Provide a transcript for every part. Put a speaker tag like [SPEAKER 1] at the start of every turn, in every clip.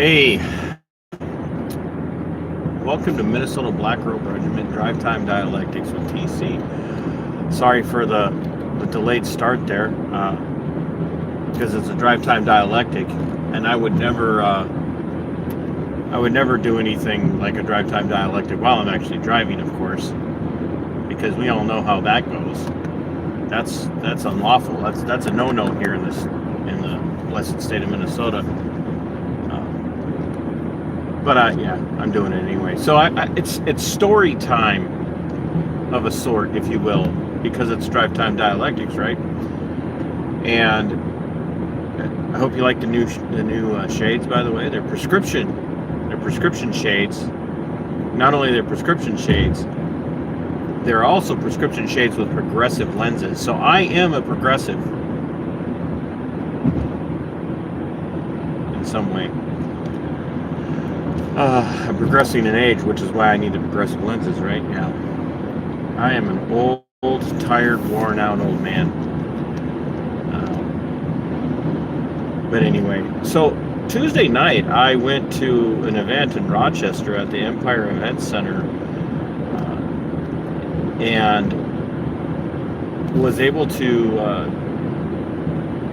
[SPEAKER 1] Hey, welcome to Minnesota Black Rope Regiment Drive Time Dialectics with TC. Sorry for the delayed start there, because it's a drive time dialectic, and I would never do anything like a drive time dialectic while I'm actually driving, of course, because we all know how that goes. That's unlawful. That's a no-no here in the blessed state of Minnesota. But yeah, I'm doing it anyway. So it's story time of a sort, if you will, because it's drive time dialectics, right? And I hope you like the new shades. By the way, they're prescription shades. Not only they're prescription shades, they're also prescription shades with progressive lenses. So I am a progressive in some way. I'm progressing in age, which is why I need the progressive lenses, right? Yeah. I am an old, tired, worn out old man. But anyway, so Tuesday night I went to an event in Rochester at the Empire Event Center, and was able to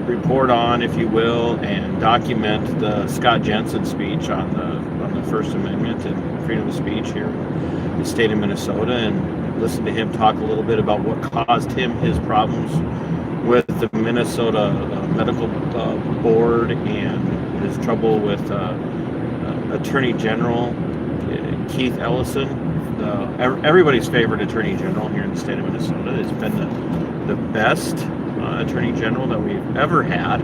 [SPEAKER 1] report on, if you will, and document the Scott Jensen speech on the First Amendment and freedom of speech here in the state of Minnesota, and listen to him talk a little bit about what caused him his problems with the Minnesota Medical Board and his trouble with Attorney General Keith Ellison, everybody's favorite Attorney General here in the state of Minnesota. It's been the best Attorney General that we've ever had.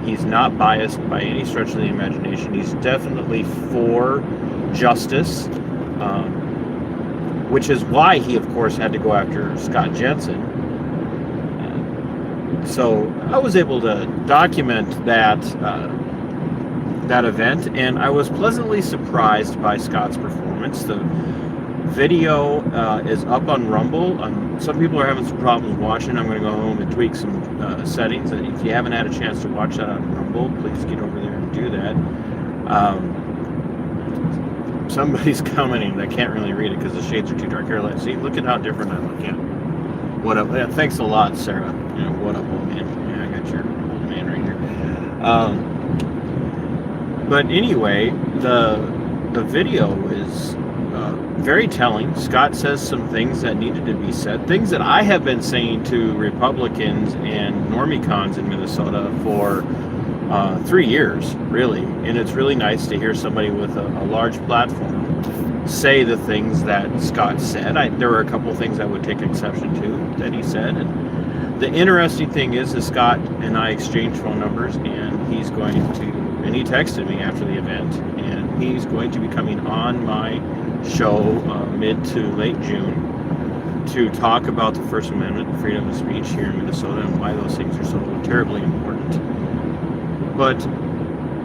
[SPEAKER 1] He's not biased by any stretch of the imagination. He's definitely for justice, which is why he, of course, had to go after Scott Jensen. So I was able to document that event, and I was pleasantly surprised by Scott's performance. The video is up on Rumble. Some people are having some problems watching. I'm going to go home and tweak some settings. And if you haven't had a chance to watch that on Rumble, please get over there and do that. Somebody's commenting. I can't really read it because the shades are too dark. Here, let's see. Look at how different I look. Yeah. What up? Yeah, thanks a lot, Sarah. What up, old man? Yeah, I got your old man right here. But anyway, the video is very telling. Scott says some things that needed to be said, things that I have been saying to Republicans and normicons in Minnesota for 3 years, really. And it's really nice to hear somebody with a large platform say the things that Scott said. There were a couple of things I would take exception to that he said. And the interesting thing is that Scott and I exchanged phone numbers, and he texted me after the event, and he's going to be coming on my show mid to late June to talk about the First Amendment and freedom of speech here in Minnesota and why those things are so terribly important. But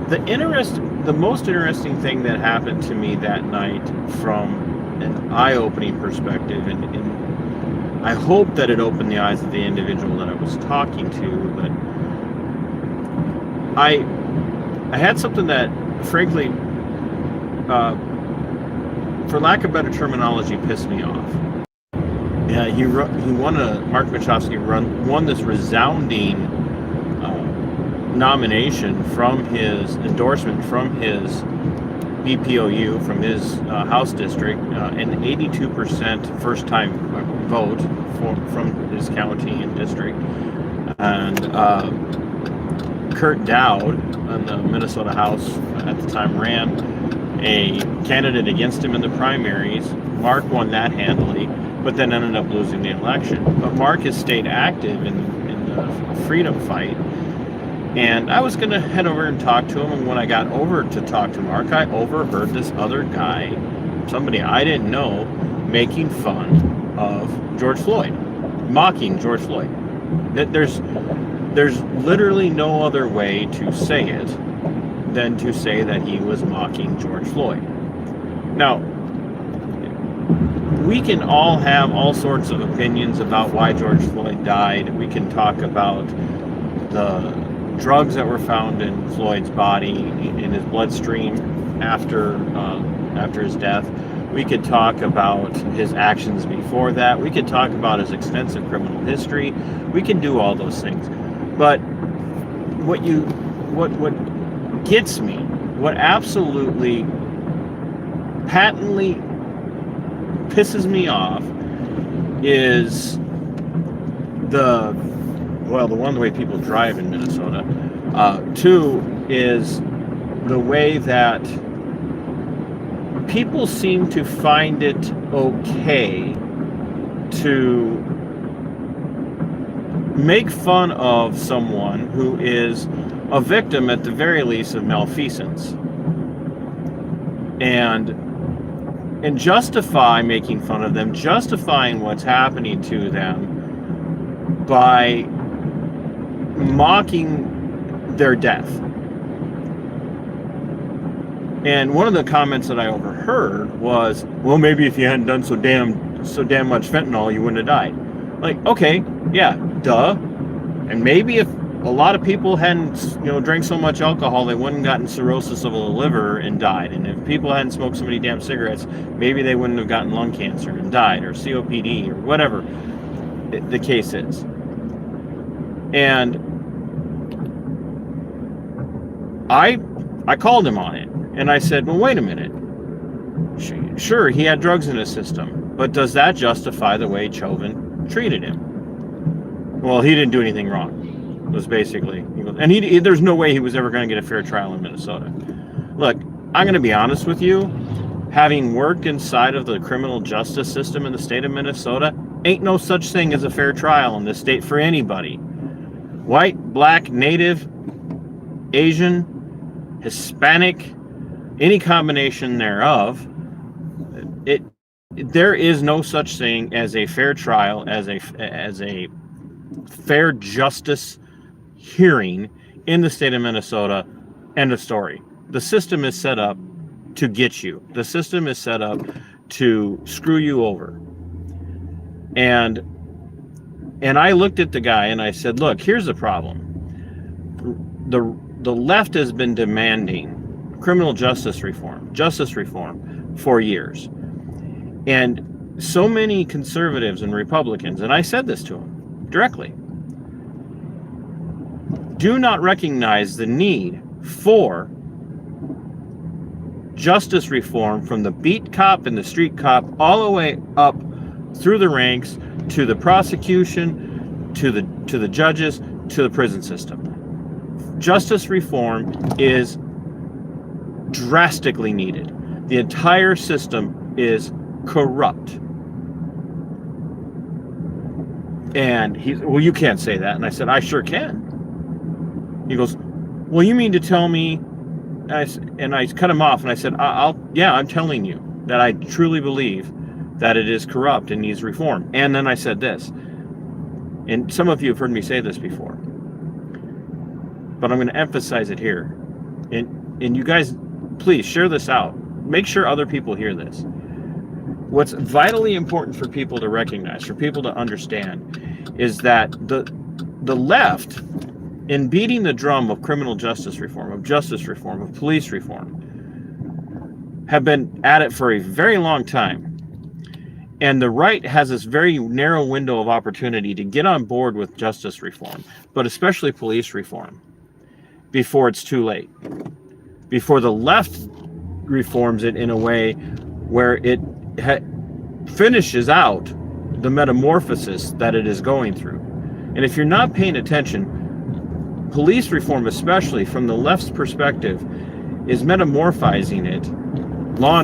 [SPEAKER 1] the most interesting thing that happened to me that night from an eye-opening perspective, and I hope that it opened the eyes of the individual that I was talking to, but I had something that, frankly, for lack of better terminology, pissed me off. Yeah, Mark Machowski won this resounding nomination from his endorsement from his BPOU, from his House district, an 82% first-time vote from his county and district. And Kurt Dowd in the Minnesota House at the time ran a candidate against him in the primaries. Mark won that handily, but then ended up losing the election. But Mark has stayed active in the freedom fight. And I was going to head over and talk to him, and when I got over to talk to Mark, I overheard this other guy, somebody I didn't know, making fun of George Floyd, mocking George Floyd. There's literally no other way to say it than to say that he was mocking George Floyd. Now, we can all have all sorts of opinions about why George Floyd died. We can talk about the drugs that were found in Floyd's body, in his bloodstream after his death. We could talk about his actions before that. We could talk about his extensive criminal history. We can do all those things. But what gets me, what absolutely patently pisses me off is the one, the way people drive in Minnesota. Two is the way that people seem to find it okay to make fun of someone who is a victim, at the very least, of malfeasance, and justify making fun of them, justifying what's happening to them by mocking their death. And one of the comments that I overheard was, well, maybe if you hadn't done so damn much fentanyl, you wouldn't have died. Like, okay, yeah, duh. And maybe if a lot of people hadn't, drank so much alcohol, they wouldn't have gotten cirrhosis of the liver and died. And if people hadn't smoked so many damn cigarettes, maybe they wouldn't have gotten lung cancer and died, or COPD, or whatever the case is. And I called him on it, and I said, well, wait a minute. Sure, he had drugs in his system, but does that justify the way Chauvin treated him? Well, he didn't do anything wrong. Was basically, and there's no way he was ever going to get a fair trial in Minnesota. Look, I'm going to be honest with you. Having worked inside of the criminal justice system in the state of Minnesota, ain't no such thing as a fair trial in this state for anybody. White, black, native, Asian, Hispanic, any combination thereof. There is no such thing as a fair trial, as a fair justice hearing in the state of Minnesota. End of story. The system is set up to get you. The system is set up to screw you over. And I looked at the guy and I said, look, here's the problem. The left has been demanding criminal justice reform for years. And so many conservatives and Republicans, and I said this to them directly, do not recognize the need for justice reform from the beat cop and the street cop all the way up through the ranks to the prosecution, to the judges, to the prison system. Justice reform is drastically needed. The entire system is corrupt. And well, you can't say that. And I said, I sure can. He goes, well, you mean to tell me, and I cut him off and I said, I'm telling you that I truly believe that it is corrupt and needs reform. And then I said this, and some of you have heard me say this before, but I'm going to emphasize it here. And you guys, please share this out. Make sure other people hear this. What's vitally important for people to recognize, for people to understand, is that the left, in beating the drum of criminal justice reform, of justice reform, of police reform, have been at it for a very long time. And the right has this very narrow window of opportunity to get on board with justice reform, but especially police reform, before it's too late. Before the left reforms it in a way where it finishes out the metamorphosis that it is going through. And if you're not paying attention, police reform, especially from the left's perspective, is metamorphizing it, the law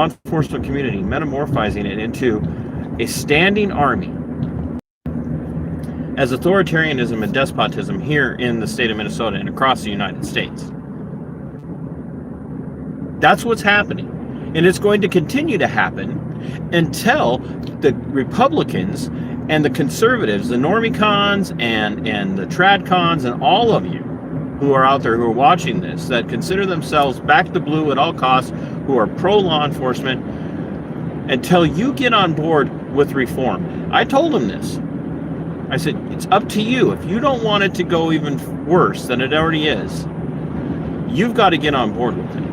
[SPEAKER 1] enforcement community, metamorphizing it into a standing army as authoritarianism and despotism here in the state of Minnesota and across the United States. That's what's happening. And it's going to continue to happen until the Republicans and the conservatives, the normie-cons and the trad-cons and all of you who are out there who are watching this, that consider themselves back to blue at all costs, who are pro-law enforcement, until you get on board with reform. I told them this. I said, it's up to you. If you don't want it to go even worse than it already is, you've got to get on board with it.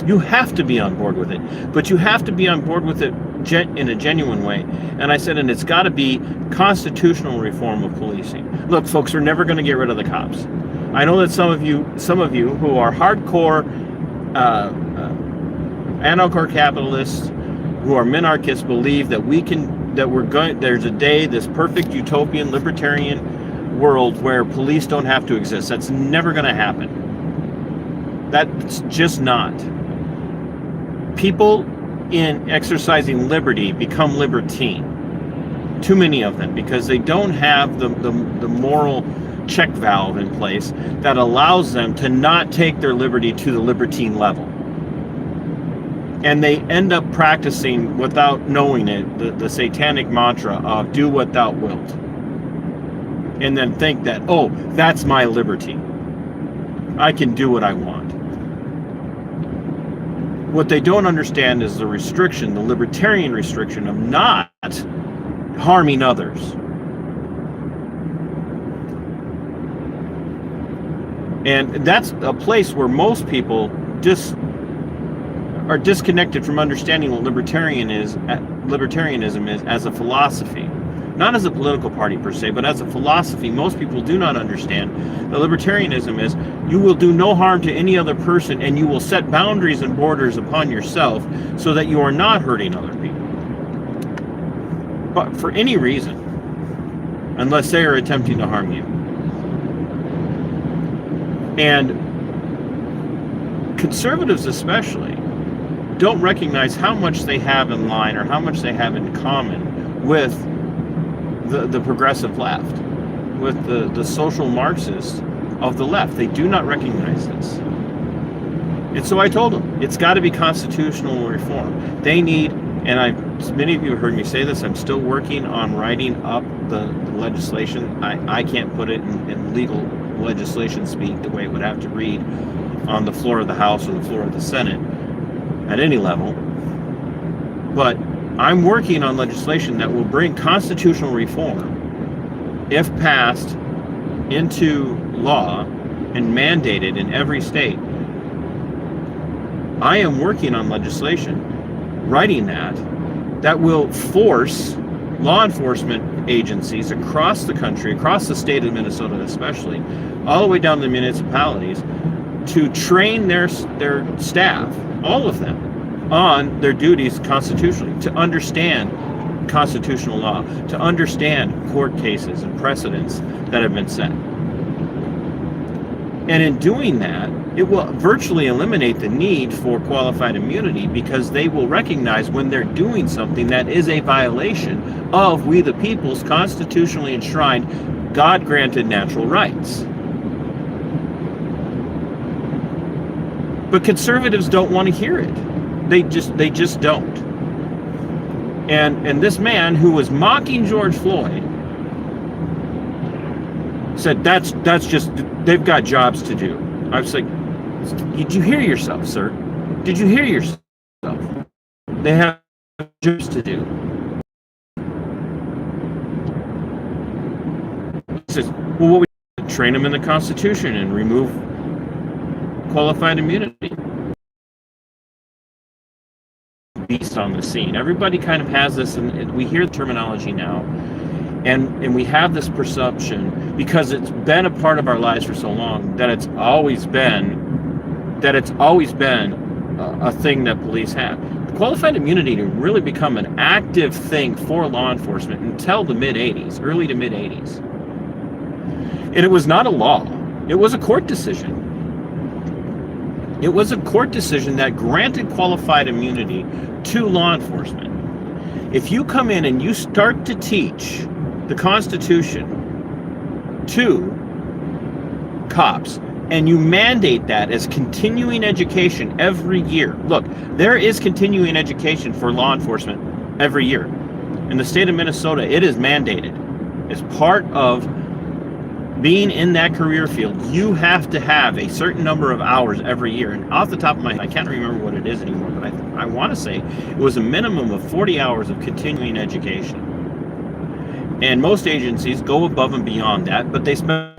[SPEAKER 1] You have to be on board with it, but you have to be on board with it in a genuine way. And I said, and it's got to be constitutional reform of policing. Look, folks, we're never going to get rid of the cops. I know that some of you who are hardcore anarcho-capitalists, who are minarchists, believe that there's a day, this perfect utopian libertarian world where police don't have to exist. That's never going to happen. That's just not. People in exercising liberty become libertine. Too many of them, because they don't have the moral check valve in place that allows them to not take their liberty to the libertine level. And they end up practicing, without knowing it, the satanic mantra of do what thou wilt. And then think that, oh, that's my liberty. I can do what I want. What they don't understand is the restriction, the libertarian restriction of not harming others. And that's a place where most people are disconnected from understanding what libertarianism is as a philosophy. Not as a political party per se, but as a philosophy. Most people do not understand that libertarianism is you will do no harm to any other person, and you will set boundaries and borders upon yourself so that you are not hurting other people. But for any reason, unless they are attempting to harm you. And conservatives especially don't recognize how much they have in line or how much they have in common with the progressive left, with the social Marxists of the left. They do not recognize this. And so I told them, it's got to be constitutional reform. They need, and many of you have heard me say this, I'm still working on writing up the legislation. I can't put it in legal legislation speak the way it would have to read on the floor of the House or the floor of the Senate at any level. But I'm working on legislation that will bring constitutional reform, if passed into law and mandated in every state. I am working on legislation, writing that will force law enforcement agencies across the country, across the state of Minnesota especially, all the way down to the municipalities, to train their staff, all of them, on their duties constitutionally, to understand constitutional law, to understand court cases and precedents that have been set. And in doing that, it will virtually eliminate the need for qualified immunity, because they will recognize when they're doing something that is a violation of we the people's constitutionally enshrined, God-granted natural rights. But conservatives don't want to hear it. They just don't. And this man who was mocking George Floyd said that's just, they've got jobs to do. I was like, did you hear yourself, sir? Did you hear yourself? They have jobs to do. He says, well, what we train them in the Constitution and remove qualified immunity. Beast on the scene. Everybody kind of has this, and we hear the terminology now, and we have this perception, because it's been a part of our lives for so long, that it's always been a thing that police have. Qualified immunity to really become an active thing for law enforcement until the mid-'80s, early to mid-'80s. And it was not a law. It was a court decision. It was a court decision that granted qualified immunity to law enforcement. If you come in and you start to teach the Constitution to cops, and you mandate that as continuing education every year. Look, there is continuing education for law enforcement every year. In the state of Minnesota, it is mandated. As part of being in that career field, you have to have a certain number of hours every year. And off the top of my head, I can't remember what it is anymore, but I want to say it was a minimum of 40 hours of continuing education. And most agencies go above and beyond that, but they spend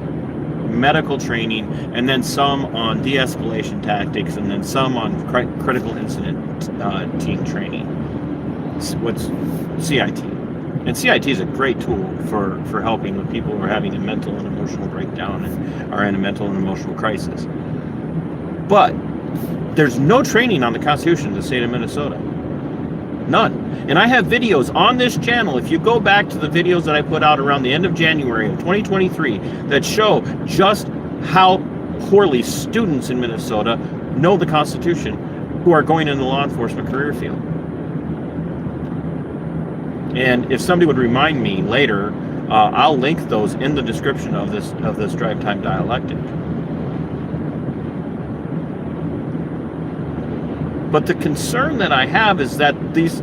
[SPEAKER 1] medical training, and then some on de-escalation tactics, and then some on critical incident team training. What's CIT? And CIT is a great tool for helping with people who are having a mental and emotional breakdown and are in a mental and emotional crisis. But there's no training on the Constitution of the state of Minnesota. None. And I have videos on this channel, if you go back to the videos that I put out around the end of January of 2023, that show just how poorly students in Minnesota know the Constitution who are going in the law enforcement career field. And if somebody would remind me later, I'll link those in the description of this Drive Time Dialectic. But the concern that I have is that these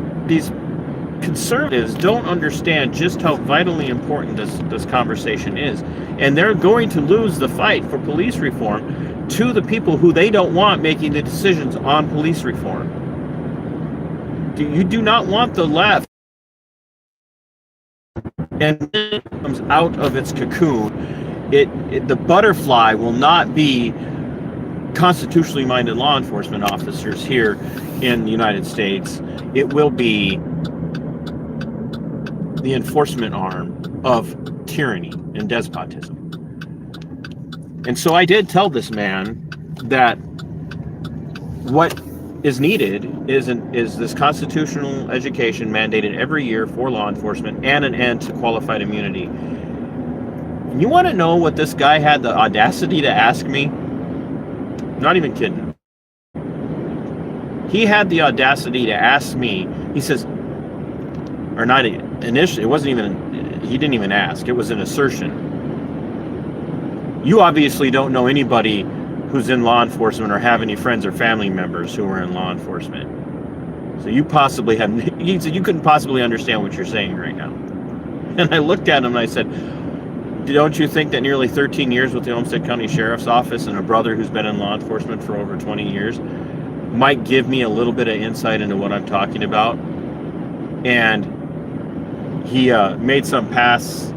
[SPEAKER 1] conservatives don't understand just how vitally important this conversation is. And they're going to lose the fight for police reform to the people who they don't want making the decisions on police reform. You do not want the left, and it comes out of its cocoon. The butterfly will not be constitutionally minded law enforcement officers here in the United States. It will be the enforcement arm of tyranny and despotism. And so I did tell this man that what is needed is this constitutional education mandated every year for law enforcement and an end to qualified immunity. And you want to know what this guy had the audacity to ask me? Not even kidding. He had the audacity to ask me, he says, or not initially, it wasn't even, he didn't even ask, it was an assertion. You obviously don't know anybody who's in law enforcement or have any friends or family members who are in law enforcement. So you possibly have, he said, you couldn't possibly understand what you're saying right now. And I looked at him and I said, don't you think that nearly 13 years with the Olmsted County Sheriff's Office and a brother who's been in law enforcement for over 20 years might give me a little bit of insight into what I'm talking about? And he made some passe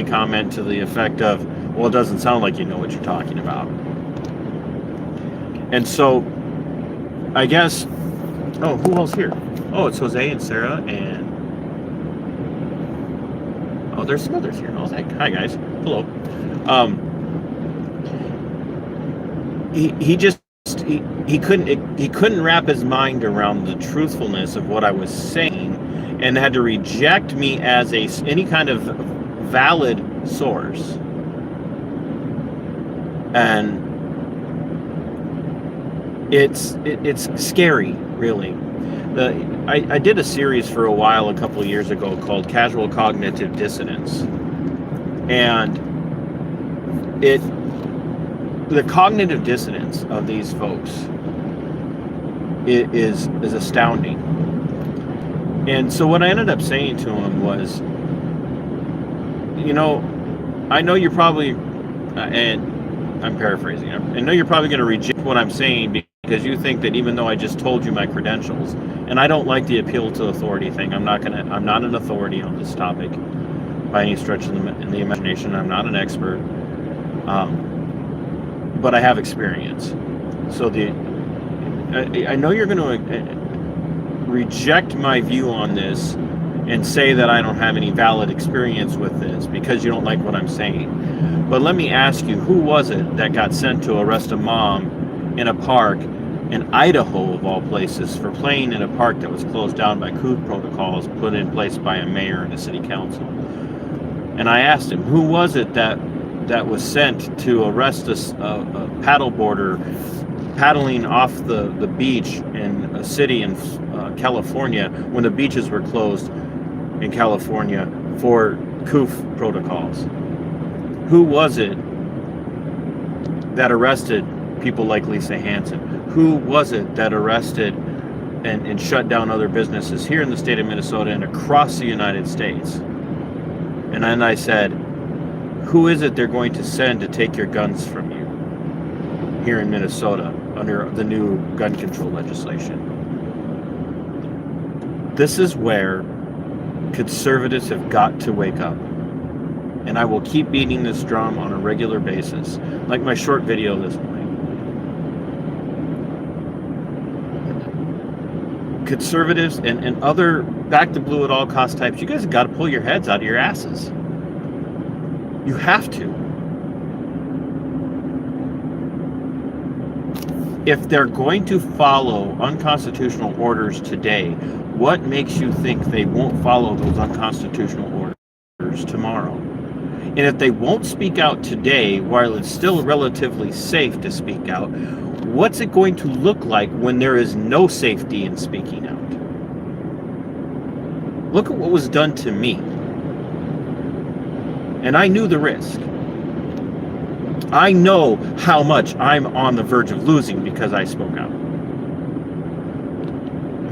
[SPEAKER 1] comment to the effect of, well, it doesn't sound like you know what you're talking about. And so, I guess, oh, who else here? Oh, it's Jose and Sarah and, oh, there's some others here. Oh, hi guys. Hello. He couldn't wrap his mind around the truthfulness of what I was saying, and had to reject me as any kind of valid source. And it's scary, really. I did a series for a while a couple of years ago called Casual Cognitive Dissonance, and the cognitive dissonance of these folks is astounding. And so what I ended up saying to him was, you know, I know you're probably, and I'm paraphrasing, I know you're probably going to reject what I'm saying because you think that even though I just told you my credentials, and I don't like the appeal to authority thing. I'm not an authority on this topic by any stretch of the imagination. I'm not an expert, but I have experience. So I know you're going to reject my view on this and say that I don't have any valid experience with this because you don't like what I'm saying. But let me ask you, who was it that got sent to arrest a mom in a park in Idaho, of all places, for playing in a park that was closed down by COVID protocols put in place by a mayor and a city council? And I asked him, who was it that was sent to arrest a paddleboarder paddling off the beach in a city in California when the beaches were closed in California for COVID protocols? Who was it that arrested people like Lisa Hansen? Who was it that arrested and shut down other businesses here in the state of Minnesota and across the United States? And then I said, who is it they're going to send to take your guns from you here in Minnesota under the new gun control legislation? This is where Conservatives have got to wake up. And I will keep beating this drum on a regular basis, like my short video this morning. Conservatives and other back to blue at all cost types, you guys have got to pull your heads out of your asses. You have to. If they're going to follow unconstitutional orders today, what makes you think they won't follow those unconstitutional orders tomorrow? And if they won't speak out today, while it's still relatively safe to speak out, what's it going to look like when there is no safety in speaking out? Look at what was done to me. And I knew the risk. I know how much I'm on the verge of losing because I spoke out.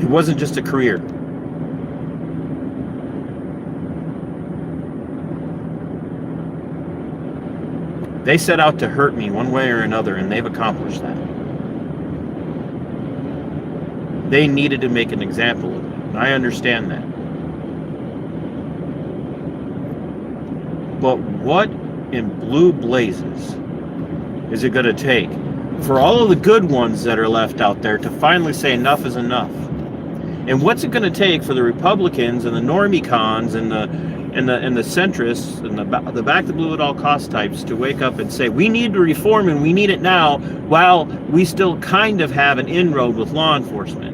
[SPEAKER 1] It wasn't just a career. They set out to hurt me one way or another, and they've accomplished that. They needed to make an example of me, and I understand that. But what in blue blazes is it going to take for all of the good ones that are left out there to finally say enough is enough? And what's it going to take for the Republicans and the normie cons and the centrists and the back to blue at all cost types to wake up and say, we need to reform and we need it now, while we still kind of have an inroad with law enforcement?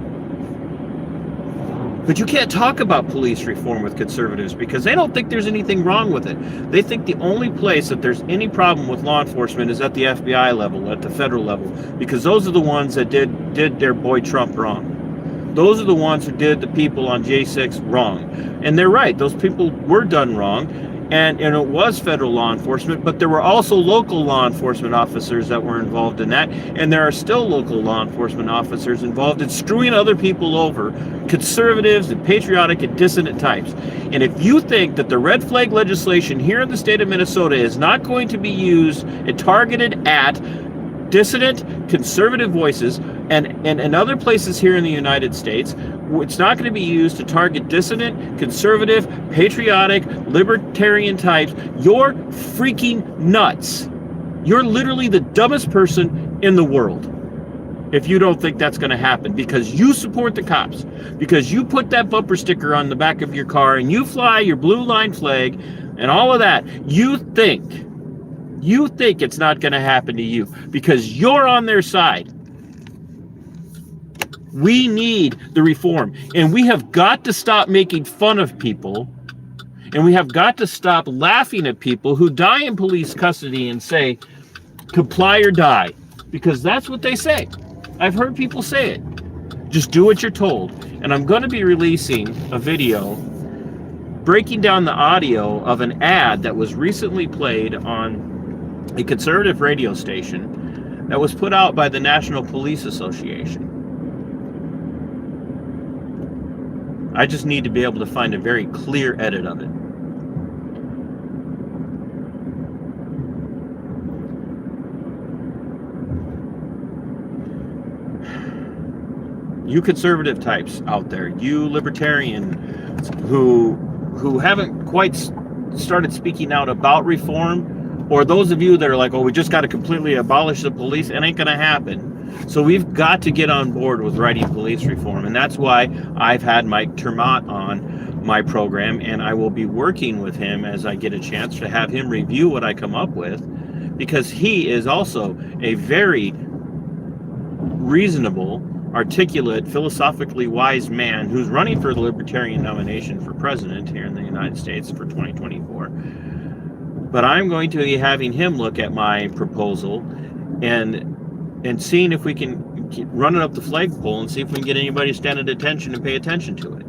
[SPEAKER 1] But you can't talk about police reform with conservatives because they don't think there's anything wrong with it. They think the only place that there's any problem with law enforcement is at the FBI level, at the federal level, because those are the ones that did their boy Trump wrong. Those are the ones who did the people on J6 wrong. And they're right. Those people were done wrong. And it was federal law enforcement, but there were also local law enforcement officers that were involved in that. And there are still local law enforcement officers involved in screwing other people over, conservatives and patriotic and dissident types. And if you think that the red flag legislation here in the state of Minnesota is not going to be used and targeted at dissident conservative voices and other places here in the United States, it's not going to be used to target dissident, conservative, patriotic, libertarian types, you're freaking nuts. You're literally the dumbest person in the world if you don't think that's going to happen, because you support the cops, because you put that bumper sticker on the back of your car and you fly your blue line flag and all of that. You think it's not going to happen to you because you're on their side. We need the reform, and we have got to stop making fun of people, and we have got to stop laughing at people who die in police custody and say, comply or die, because that's what they say. I've heard people say it. Just do what you're told. And I'm going to be releasing a video breaking down the audio of an ad that was recently played on a conservative radio station that was put out by the National Police Association. I just need to be able to find a very clear edit of it. You conservative types out there, you libertarians who haven't quite started speaking out about reform, or those of you that are like, oh, we just got to completely abolish the police, it ain't going to happen. So we've got to get on board with writing police reform, and that's why I've had Mike Termott on my program, and I will be working with him as I get a chance to have him review what I come up with, because he is also a very reasonable, articulate, philosophically wise man who's running for the Libertarian nomination for president here in the United States for 2024. But I'm going to be having him look at my proposal and seeing if we can run it up the flagpole and see if we can get anybody to stand at attention and pay attention to it.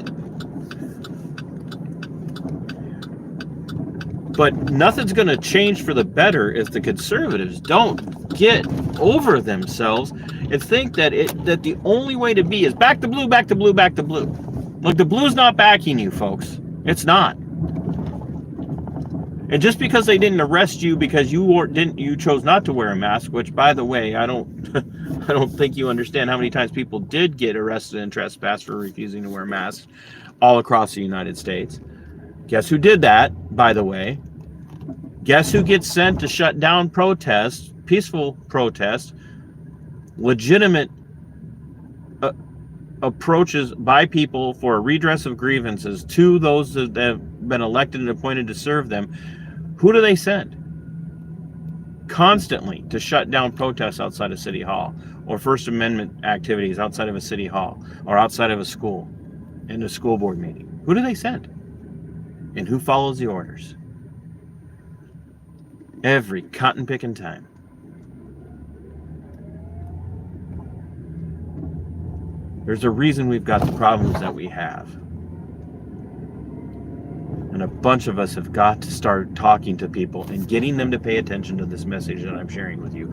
[SPEAKER 1] But nothing's going to change for the better if the conservatives don't get over themselves and think that the only way to be is back to blue, back to blue, back to blue. Look, the blue's not backing you, folks. It's not. And just because they didn't arrest you because you chose not to wear a mask, which, by the way, I don't think you understand how many times people did get arrested and trespassed for refusing to wear masks all across the United States. Guess who did that, by the way? Guess who gets sent to shut down protests, peaceful protests, legitimate approaches by people for a redress of grievances to those that have been elected and appointed to serve them? Who do they send? Constantly to shut down protests outside of City Hall, or First Amendment activities outside of a City Hall, or outside of a school, in a school board meeting. Who do they send? And who follows the orders? Every cotton picking time. There's a reason we've got the problems that we have. And a bunch of us have got to start talking to people and getting them to pay attention to this message that I'm sharing with you.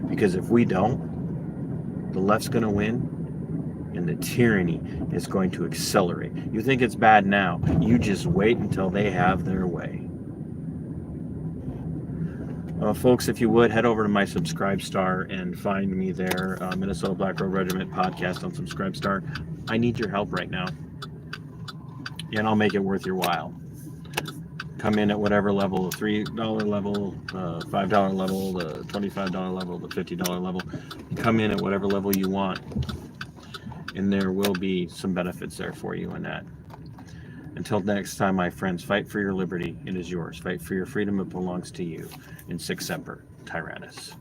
[SPEAKER 1] Because if we don't, the left's going to win and the tyranny is going to accelerate. You think it's bad now. You just wait until they have their way. Folks, if you would, head over to my Subscribestar and find me there, Minnesota Black Road Regiment podcast on Subscribestar. I need your help right now, and I'll make it worth your while. Come in at whatever level, the $3 level, $5 level, the $25 level, the $50 level. Come in at whatever level you want, and there will be some benefits there for you in that. Until next time, my friends, fight for your liberty. It is yours. Fight for your freedom. It belongs to you. In Sic Semper Tyrannis.